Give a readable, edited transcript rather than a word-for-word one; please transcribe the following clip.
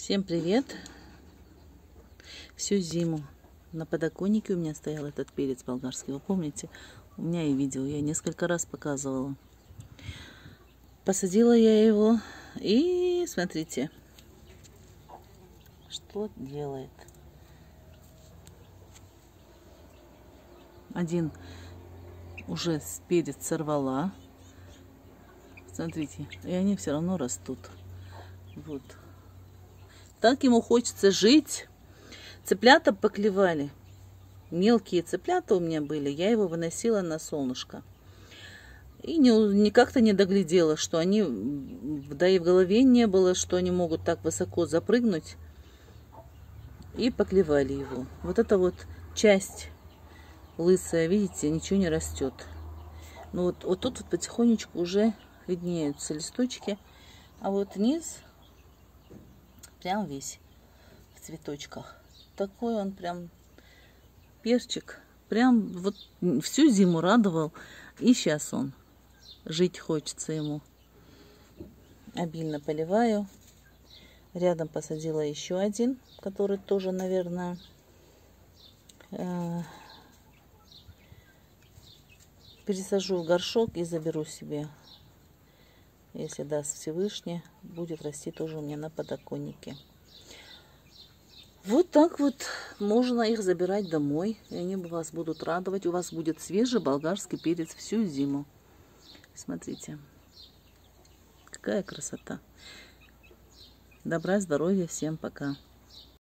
Всем привет! Всю зиму на подоконнике у меня стоял этот перец болгарский. Вы помните? У меня и видео, я несколько раз показывала. Посадила я его и смотрите, что делает. Один уже перец сорвала. Смотрите, и они все равно растут. Вот. Так ему хочется жить. Цыплята поклевали. Мелкие цыплята у меня были. Я его выносила на солнышко. И как-то не доглядела, что они... Да и в голове не было, что они могут так высоко запрыгнуть. И поклевали его. Вот эта вот часть лысая, видите, ничего не растет. Ну вот тут вот потихонечку уже виднеются листочки. А вот низ... Прям весь в цветочках. Такой он прям перчик. Прям вот всю зиму радовал. И сейчас он. Жить хочется ему. Обильно поливаю. Рядом посадила еще один, который тоже, наверное, пересажу в горшок и заберу себе. Если даст Всевышний, будет расти тоже у меня на подоконнике. Вот так вот можно их забирать домой, и они вас будут радовать. У вас будет свежий болгарский перец всю зиму. Смотрите, какая красота. Добра, здоровья, всем пока.